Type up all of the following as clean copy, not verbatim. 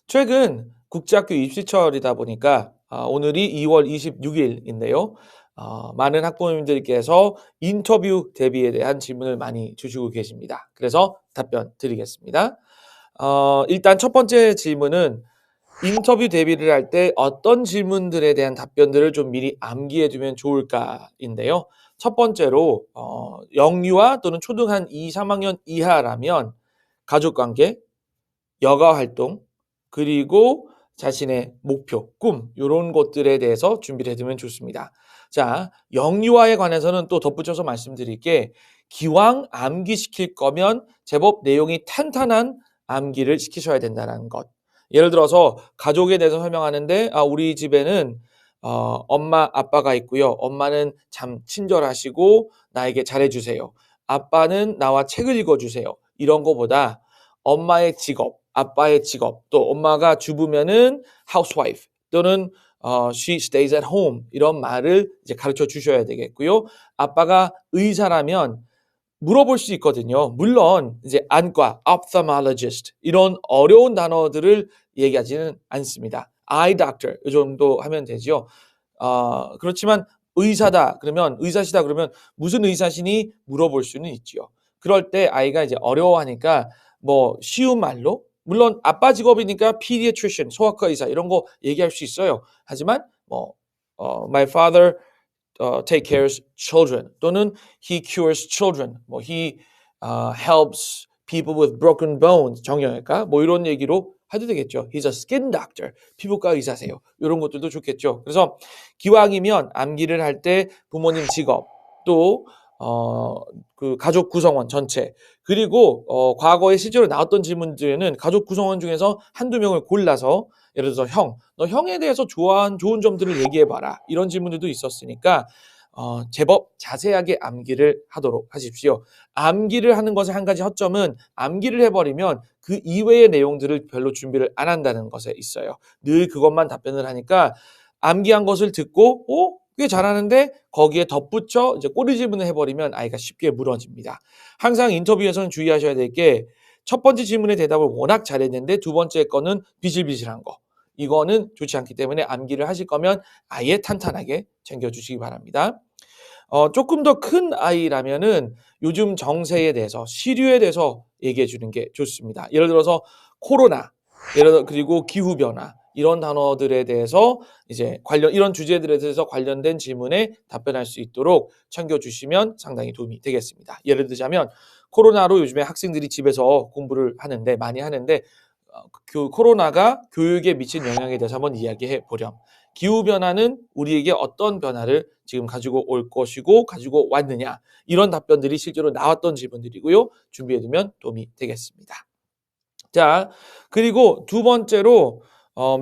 최근 국제학교 입시철이다 보니까 오늘이 2월 26일인데요. 많은 학부모님들께서 인터뷰 대비에 대한 질문을 많이 주시고 계십니다. 그래서 답변 드리겠습니다. 일단 첫 번째 질문은 인터뷰 대비를 할 때 어떤 질문들에 대한 답변들을 좀 미리 암기해 두면 좋을까인데요. 첫 번째로 영유아 또는 초등 한 2, 3학년 이하라면 가족관계, 여가 활동, 그리고 자신의 목표, 꿈 요런 것들에 대해서 준비를 해 두면 좋습니다. 자, 영유아에 관해서는 또 덧붙여서 말씀드릴 게 기왕 암기시킬 거면 제법 내용이 탄탄한 암기를 시키셔야 된다는 것. 예를 들어서 가족에 대해서 설명하는데 우리 집에는 엄마, 아빠가 있고요. 엄마는 참 친절하시고 나에게 잘해 주세요. 아빠는 나와 책을 읽어 주세요. 이런 거보다 엄마의 직업, 아빠의 직업, 또 엄마가 주부면은 housewife 또는 she stays at home 이런 말을 이제 가르쳐 주셔야 되겠고요. 아빠가 의사라면 물어볼 수 있거든요. 물론 이제 안과, ophthalmologist 이런 어려운 단어들을 얘기하지는 않습니다. eye doctor 이 정도 하면 되죠. 그렇지만 의사다 그러면 의사시다 그러면 무슨 의사시니 물어볼 수는 있지요. 그럴 때 아이가 이제 어려워하니까 뭐 쉬운 말로 물론 아빠 직업이니까 pediatrician 소아과 의사 이런 거 얘기할 수 있어요. 하지만 뭐 my father take cares children 또는 he cures children 뭐 he helps people with broken bones 정형외과 뭐 이런 얘기로 해도 되겠죠. He's a skin doctor. 피부과 의사세요. 이런 것들도 좋겠죠. 그래서 기왕이면 암기를 할 때 부모님 직업 또 그 가족 구성원 전체 그리고 과거에 실제로 나왔던 질문들에는 가족 구성원 중에서 한두 명을 골라서 예를 들어서 너 형에 대해서 좋은 점들을 얘기해봐라. 이런 질문들도 있었으니까 제법 자세하게 암기를 하도록 하십시오. 암기를 하는 것의 한 가지 허점은 암기를 해버리면 그 이외의 내용들을 별로 준비를 안 한다는 것에 있어요. 늘 그것만 답변을 하니까 암기한 것을 듣고 꽤 잘하는데 거기에 덧붙여 이제 꼬리 질문을 해버리면 아이가 쉽게 무너집니다. 항상 인터뷰에서는 주의하셔야 될 게 첫 번째 질문의 대답을 워낙 잘했는데 두 번째 거는 비실비실한 거. 이거는 좋지 않기 때문에 암기를 하실 거면 아예 탄탄하게 챙겨주시기 바랍니다. 조금 더 큰 아이라면은 요즘 정세에 대해서 시류에 대해서 얘기해 주는 게 좋습니다. 예를 들어서 코로나, 그리고 기후 변화 이런 단어들에 대해서 이제 이런 주제들에 대해서 관련된 질문에 답변할 수 있도록 챙겨 주시면 상당히 도움이 되겠습니다. 예를 들자면 코로나로 요즘에 학생들이 집에서 공부를 하는데 많이 하는데 그 코로나가 교육에 미친 영향에 대해서 한번 이야기해 보렴. 기후변화는 우리에게 어떤 변화를 지금 가지고 올 것이고 가지고 왔느냐 이런 답변들이 실제로 나왔던 질문들이고요. 준비해두면 도움이 되겠습니다. 자, 그리고 두 번째로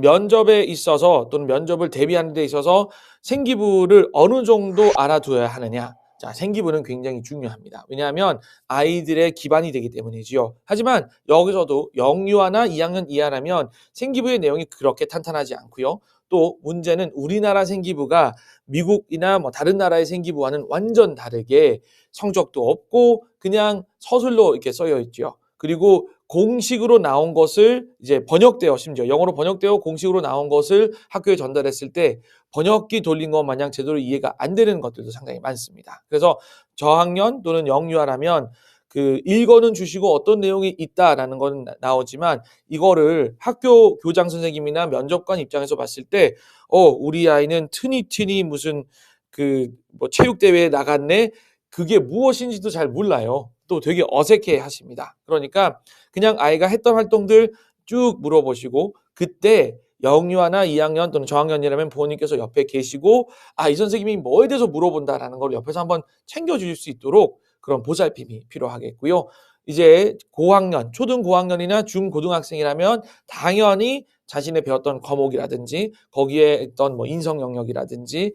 면접에 있어서 또는 면접을 대비하는 데 있어서 생기부를 어느 정도 알아두어야 하느냐. 자, 생기부는 굉장히 중요합니다. 왜냐하면 아이들의 기반이 되기 때문이지요. 하지만 여기서도 영유아나 2학년 이하라면 생기부의 내용이 그렇게 탄탄하지 않고요. 또 문제는 우리나라 생기부가 미국이나 뭐 다른 나라의 생기부와는 완전 다르게 성적도 없고 그냥 서술로 이렇게 써여 있죠. 그리고 공식으로 나온 것을 이제 번역되어 심지어 영어로 번역되어 공식으로 나온 것을 학교에 전달했을 때 번역기 돌린 것 마냥 제대로 이해가 안 되는 것들도 상당히 많습니다. 그래서 저학년 또는 영유아라면 그 읽어는 주시고 어떤 내용이 있다라는 건 나오지만 이거를 학교 교장 선생님이나 면접관 입장에서 봤을 때 우리 아이는 트니 무슨 그 뭐 체육대회에 나갔네 그게 무엇인지도 잘 몰라요. 또 되게 어색해 하십니다. 그러니까 그냥 아이가 했던 활동들 쭉 물어보시고 그때 영유아나 2학년 또는 저학년이라면 부모님께서 옆에 계시고 이 선생님이 뭐에 대해서 물어본다라는 걸 옆에서 한번 챙겨주실 수 있도록 그런 보살핌이 필요하겠고요. 이제 고학년, 초등 고학년이나 중고등학생이라면 당연히 자신의 배웠던 과목이라든지 거기에 있던 뭐 인성 영역이라든지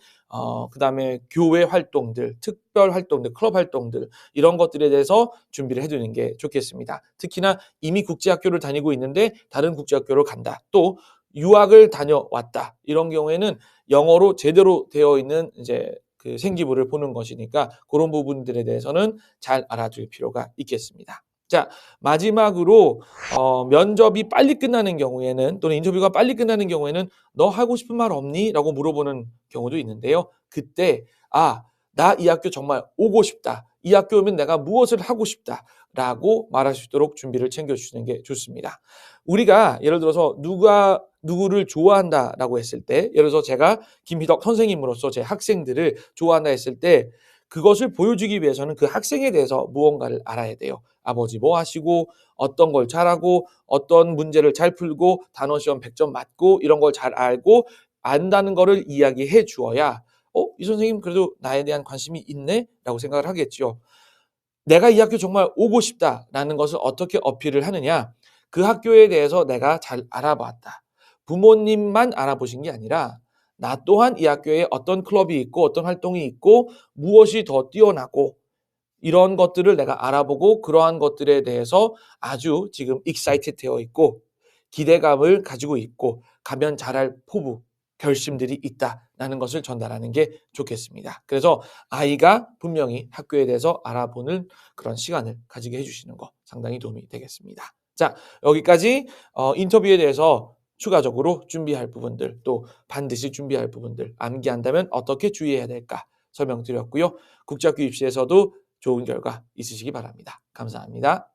그다음에 교회 활동들, 특별 활동들, 클럽 활동들 이런 것들에 대해서 준비를 해두는 게 좋겠습니다. 특히나 이미 국제학교를 다니고 있는데 다른 국제학교를 간다. 또 유학을 다녀왔다. 이런 경우에는 영어로 제대로 되어 있는 이제 그 생기부를 보는 것이니까 그런 부분들에 대해서는 잘 알아둘 필요가 있겠습니다. 자, 마지막으로 면접이 빨리 끝나는 경우에는 또는 인터뷰가 빨리 끝나는 경우에는 "너 하고 싶은 말 없니?" 라고 물어보는 경우도 있는데요. 그때 나 이 학교 정말 오고 싶다. 이 학교 오면 내가 무엇을 하고 싶다. 라고 말할 수 있도록 준비를 챙겨주시는 게 좋습니다. 우리가 예를 들어서 누가 누구를 좋아한다라고 했을 때, 예를 들어서 제가 김희덕 선생님으로서 제 학생들을 좋아한다 했을 때 그것을 보여주기 위해서는 그 학생에 대해서 무언가를 알아야 돼요. 아버지 뭐 하시고 어떤 걸 잘하고 어떤 문제를 잘 풀고 단어 시험 100점 맞고 이런 걸 잘 알고 안다는 거를 이야기해 주어야 이 선생님 그래도 나에 대한 관심이 있네? 라고 생각을 하겠죠. 내가 이 학교 정말 오고 싶다라는 것을 어떻게 어필을 하느냐? 그 학교에 대해서 내가 잘 알아봤다. 부모님만 알아보신 게 아니라 나 또한 이 학교에 어떤 클럽이 있고 어떤 활동이 있고 무엇이 더 뛰어나고 이런 것들을 내가 알아보고 그러한 것들에 대해서 아주 지금 excited 되어 있고 기대감을 가지고 있고 가면 잘할 포부, 결심들이 있다라는 것을 전달하는 게 좋겠습니다. 그래서 아이가 분명히 학교에 대해서 알아보는 그런 시간을 가지게 해주시는 거 상당히 도움이 되겠습니다. 자, 여기까지 인터뷰에 대해서 추가적으로 준비할 부분들 또 반드시 준비할 부분들 암기한다면 어떻게 주의해야 될까 설명드렸고요. 국제학교 입시에서도 좋은 결과 있으시기 바랍니다. 감사합니다.